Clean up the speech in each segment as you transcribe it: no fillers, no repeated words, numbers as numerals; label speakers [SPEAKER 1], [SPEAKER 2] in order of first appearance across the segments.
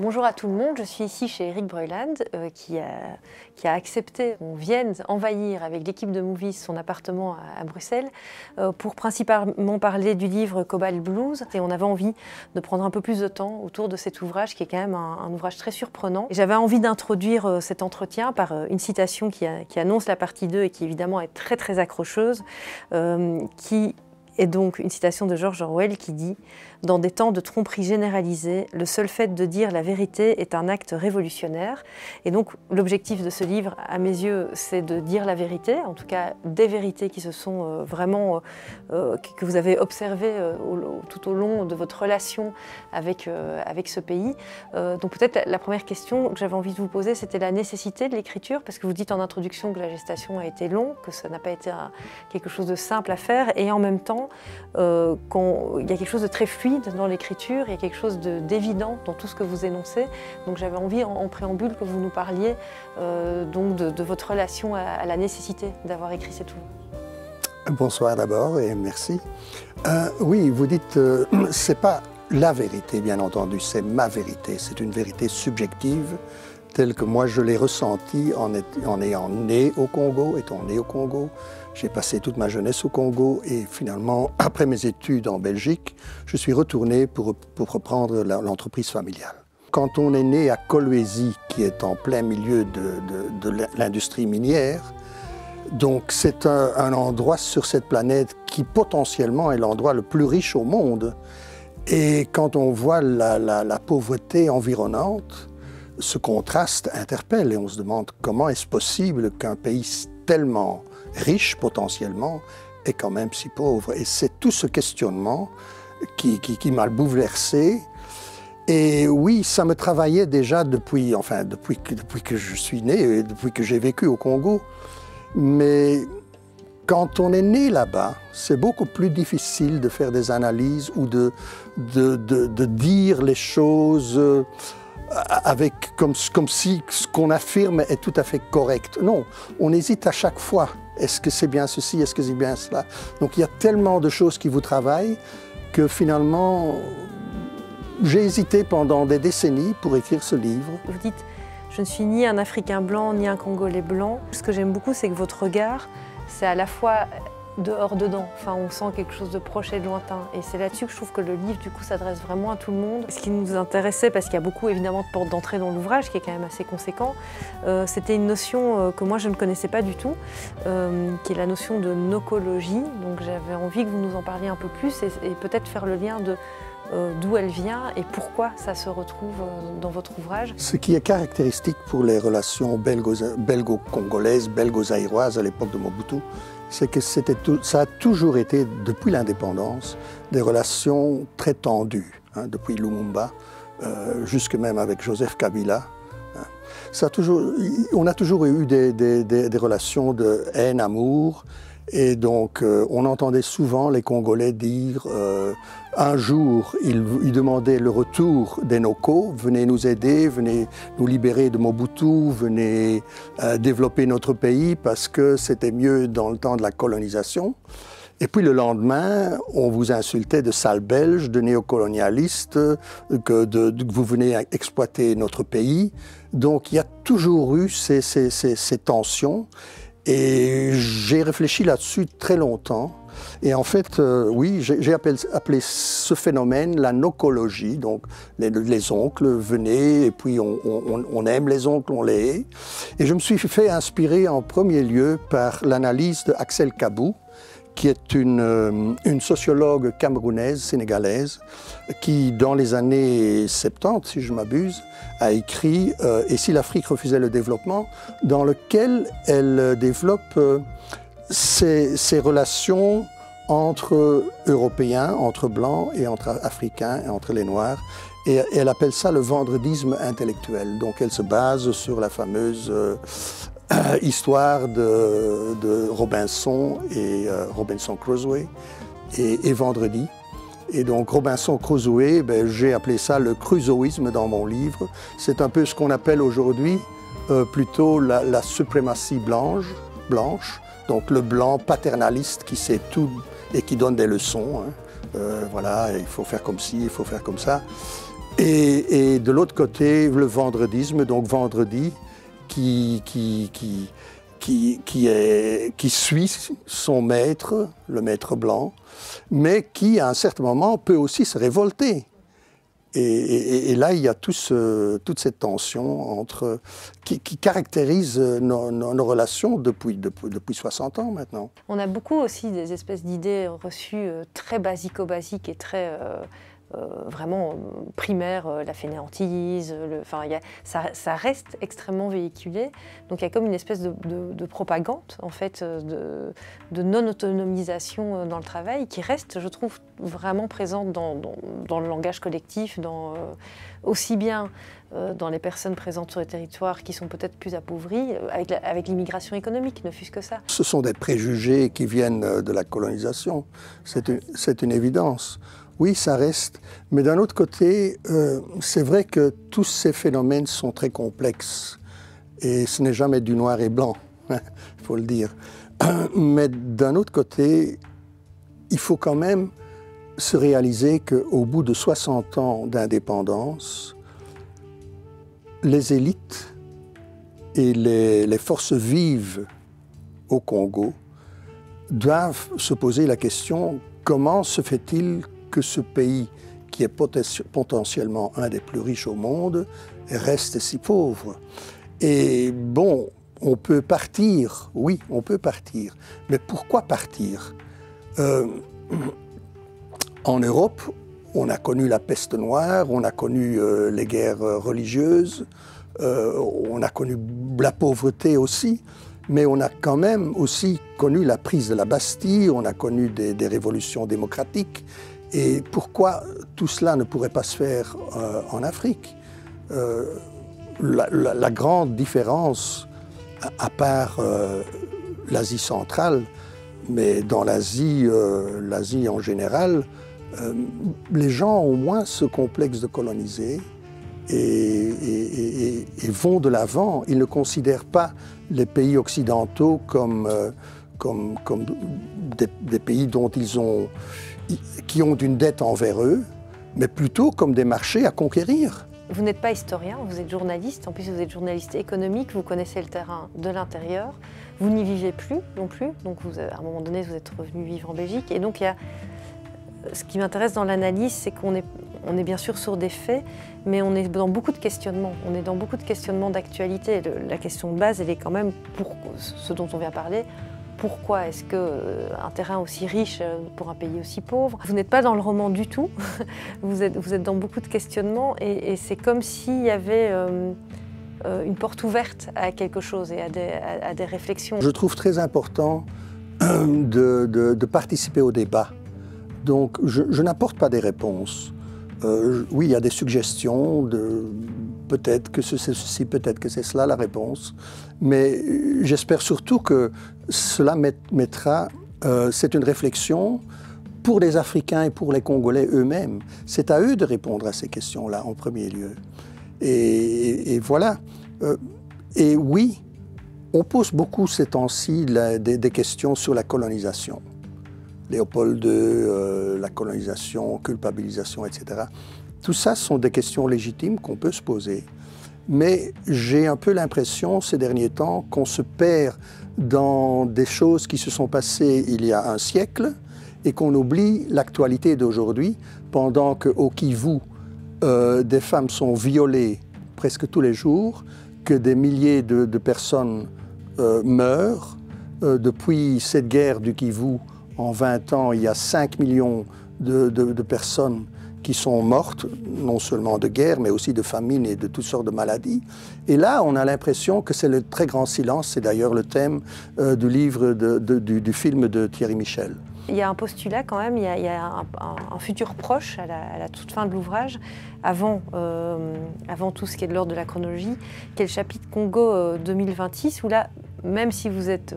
[SPEAKER 1] Bonjour à tout le monde, je suis ici chez Eric Breuiland qui a accepté qu'on vienne envahir avec l'équipe de Movies son appartement à Bruxelles pour principalement parler du livre Cobalt Blues. Et on avait envie de prendre un peu plus de temps autour de cet ouvrage qui est quand même un ouvrage très surprenant. J'avais envie d'introduire cet entretien par une citation qui annonce la partie 2 et qui évidemment est très très accrocheuse, qui est donc une citation de George Orwell qui dit « Dans des temps de tromperie généralisée, le seul fait de dire la vérité est un acte révolutionnaire ». Et donc l'objectif de ce livre, à mes yeux, c'est de dire la vérité, en tout cas des vérités qui se sont vraiment, que vous avez observées tout au long de votre relation avec ce pays. Donc peut-être la première question que j'avais envie de vous poser, c'était la nécessité de l'écriture, parce que vous dites en introduction que la gestation a été longue, que ça n'a pas été quelque chose de simple à faire, et en même temps, quand il y a quelque chose de très fluide dans l'écriture, il y a quelque chose d'évident dans tout ce que vous énoncez. Donc j'avais envie en préambule que vous nous parliez donc de votre relation à la nécessité d'avoir écrit cet ouvrage.
[SPEAKER 2] Bonsoir d'abord et merci. Oui, vous dites, c'est pas la vérité bien entendu, c'est ma vérité. C'est une vérité subjective telle que moi je l'ai ressentie en ayant né au Congo, étant né au Congo. J'ai passé toute ma jeunesse au Congo et finalement, après mes études en Belgique, je suis retourné pour reprendre l'entreprise familiale. Quand on est né à Kolwezi, qui est en plein milieu de l'industrie minière, donc c'est un endroit sur cette planète qui potentiellement est l'endroit le plus riche au monde. Et quand on voit la pauvreté environnante, ce contraste interpelle et on se demande comment est-ce possible qu'un pays tellement riche potentiellement est quand même si pauvre. Et c'est tout ce questionnement qui m'a bouleversé. Et oui, ça me travaillait déjà depuis que je suis né, depuis que j'ai vécu au Congo. Mais quand on est né là-bas, c'est beaucoup plus difficile de faire des analyses ou de dire les choses comme si ce qu'on affirme est tout à fait correct. Non, on hésite à chaque fois. Est-ce que c'est bien ceci? Est-ce que c'est bien cela? Donc il y a tellement de choses qui vous travaillent que finalement, j'ai hésité pendant des décennies pour écrire ce livre.
[SPEAKER 1] Vous dites, je ne suis ni un Africain blanc, ni un Congolais blanc. Ce que j'aime beaucoup, c'est que votre regard, c'est à la fois dehors-dedans. Enfin, on sent quelque chose de proche et de lointain. Et c'est là-dessus que je trouve que le livre, du coup, s'adresse vraiment à tout le monde. Ce qui nous intéressait, parce qu'il y a beaucoup, évidemment, de portes d'entrée dans l'ouvrage, qui est quand même assez conséquent, c'était une notion que moi, je ne connaissais pas du tout, qui est la notion de nocologie. Donc, j'avais envie que vous nous en parliez un peu plus et peut-être faire le lien de d'où elle vient et pourquoi ça se retrouve dans votre ouvrage.
[SPEAKER 2] Ce qui est caractéristique pour les relations belgo-congolaises, belgo-zaïroises à l'époque de Mobutu, c'est que ça a toujours été, depuis l'indépendance, des relations très tendues, hein, depuis Lumumba, jusque même avec Joseph Kabila. On a toujours eu des relations de haine, amour, et donc on entendait souvent les Congolais dire un jour, ils demandaient le retour des Noko, venez nous aider, venez nous libérer de Mobutu, venez développer notre pays parce que c'était mieux dans le temps de la colonisation. Et puis le lendemain, on vous insultait de sales Belges, de néocolonialistes, que vous venez exploiter notre pays. Donc il y a toujours eu ces tensions. Et j'ai réfléchi là-dessus très longtemps. Et en fait, oui, j'ai appelé ce phénomène la nocologie. Donc, les oncles venaient et puis on aime les oncles, on les hait. Et je me suis fait inspirer en premier lieu par l'analyse de Axel Kabou, qui est une sociologue camerounaise, sénégalaise, qui, dans les années 70, si je m'abuse, a écrit « Et si l'Afrique refusait le développement », dans lequel elle développe ces relations entre Européens, entre Blancs et entre Africains et entre les Noirs. Et elle appelle ça le vendredisme intellectuel. Donc elle se base sur la fameuse histoire de Robinson et Robinson Crusoe et Vendredi. Et donc Robinson Crusoe, j'ai appelé ça le crusoïsme dans mon livre. C'est un peu ce qu'on appelle aujourd'hui plutôt la suprématie blanche, donc le blanc paternaliste qui sait tout et qui donne des leçons. Hein. Voilà, il faut faire comme ci, il faut faire comme ça. Et de l'autre côté, le vendredisme, donc vendredi, qui suit son maître, le maître blanc, mais qui, à un certain moment, peut aussi se révolter. Et là, il y a toute cette tension qui caractérise nos relations depuis 60 ans maintenant.
[SPEAKER 1] On a beaucoup aussi des espèces d'idées reçues très basico-basiques et très vraiment primaires, la fainéantise, ça reste extrêmement véhiculé. Donc il y a comme une espèce de propagande, en fait, de non-autonomisation dans le travail qui reste, je trouve, vraiment présente dans le langage collectif, aussi bien dans les personnes présentes sur les territoires qui sont peut-être plus appauvries, avec l'immigration économique, ne fût-ce que ça.
[SPEAKER 2] Ce sont des préjugés qui viennent de la colonisation, c'est une évidence. Oui, ça reste, mais d'un autre côté, c'est vrai que tous ces phénomènes sont très complexes et ce n'est jamais du noir et blanc, il faut le dire. Mais d'un autre côté, il faut quand même se réaliser qu'au bout de 60 ans d'indépendance, les élites et les forces vives au Congo doivent se poser la question: comment se fait-il que ce pays, qui est potentiellement un des plus riches au monde, reste si pauvre? Et bon, on peut partir, oui, on peut partir, mais pourquoi partir? En Europe, on a connu la peste noire, on a connu les guerres religieuses, on a connu la pauvreté aussi, mais on a quand même aussi connu la prise de la Bastille, on a connu des révolutions démocratiques. Et pourquoi tout cela ne pourrait pas se faire en Afrique? La grande différence, à part l'Asie centrale, mais dans l'Asie en général, les gens ont moins ce complexe de coloniser et vont de l'avant. Ils ne considèrent pas les pays occidentaux comme des pays qui ont une dette envers eux, mais plutôt comme des marchés à conquérir.
[SPEAKER 1] Vous n'êtes pas historien, vous êtes journaliste, en plus vous êtes journaliste économique, vous connaissez le terrain de l'intérieur, vous n'y vivez plus non plus, donc à un moment donné vous êtes revenu vivre en Belgique, et donc ce qui m'intéresse dans l'analyse, c'est qu'on est bien sûr sur des faits, mais on est dans beaucoup de questionnements, d'actualité. La question de base, elle est quand même, pour ce dont on vient parler, pourquoi est-ce qu'un terrain aussi riche pour un pays aussi pauvre? Vous n'êtes pas dans le roman du tout, vous êtes dans beaucoup de questionnements et c'est comme s'il y avait une porte ouverte à quelque chose et à des réflexions.
[SPEAKER 2] Je trouve très important de participer au débat. Donc je n'apporte pas des réponses. Oui, il y a des suggestions, peut-être que c'est ceci, peut-être que c'est cela la réponse, mais j'espère surtout que cela mettra, c'est une réflexion pour les Africains et pour les Congolais eux-mêmes. C'est à eux de répondre à ces questions-là en premier lieu. Et voilà. Et oui, on pose beaucoup ces temps-ci des questions sur la colonisation. Léopold II, la colonisation, culpabilisation, etc. Tout ça sont des questions légitimes qu'on peut se poser. Mais j'ai un peu l'impression ces derniers temps qu'on se perd dans des choses qui se sont passées il y a un siècle et qu'on oublie l'actualité d'aujourd'hui pendant qu'au Kivu, des femmes sont violées presque tous les jours, que des milliers de personnes meurent. Depuis cette guerre du Kivu, en 20 ans, il y a 5 millions de personnes qui sont mortes, non seulement de guerre, mais aussi de famine et de toutes sortes de maladies. Et là, on a l'impression que c'est le très grand silence. C'est d'ailleurs le thème du livre, du film de Thierry Michel.
[SPEAKER 1] Il y a un postulat quand même, il y a un futur proche à la toute fin de l'ouvrage, avant tout ce qui est de l'ordre de la chronologie, qui est le chapitre Congo 2026, où là, même si vous êtes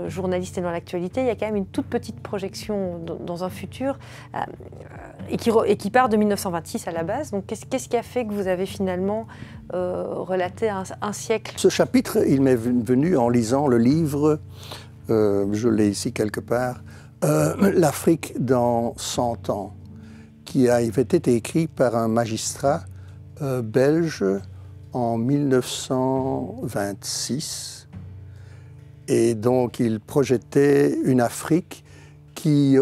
[SPEAKER 1] journaliste et dans l'actualité, il y a quand même une toute petite projection dans un futur et qui part de 1926 à la base. Donc qu'est-ce qui a fait que vous avez finalement relaté un siècle?
[SPEAKER 2] Ce chapitre, il m'est venu en lisant le livre, je l'ai ici quelque part, L'Afrique dans 100 ans, qui avait été écrit par un magistrat belge en 1926. Et donc, il projetait une Afrique qui,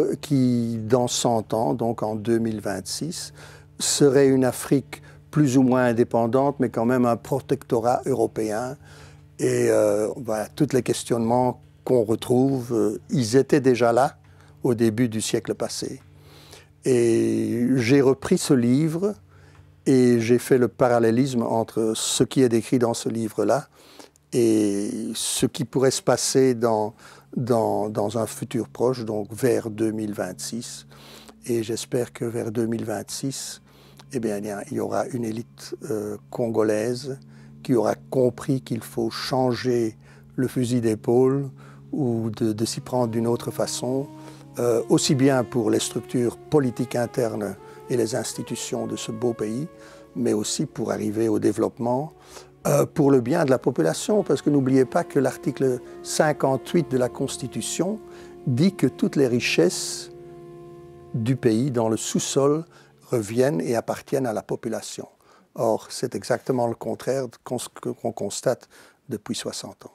[SPEAKER 2] dans 100 ans, donc en 2026, serait une Afrique plus ou moins indépendante, mais quand même un protectorat européen. Et voilà, tous les questionnements qu'on retrouve, ils étaient déjà là au début du siècle passé. Et j'ai repris ce livre et j'ai fait le parallélisme entre ce qui est décrit dans ce livre-là et ce qui pourrait se passer dans un futur proche, donc vers 2026. Et j'espère que vers 2026, eh bien, il y aura une élite congolaise qui aura compris qu'il faut changer le fusil d'épaule ou de s'y prendre d'une autre façon, aussi bien pour les structures politiques internes et les institutions de ce beau pays, mais aussi pour arriver au développement, pour le bien de la population, parce que n'oubliez pas que l'article 58 de la Constitution dit que toutes les richesses du pays dans le sous-sol reviennent et appartiennent à la population. Or, c'est exactement le contraire de ce qu'on constate depuis 60 ans.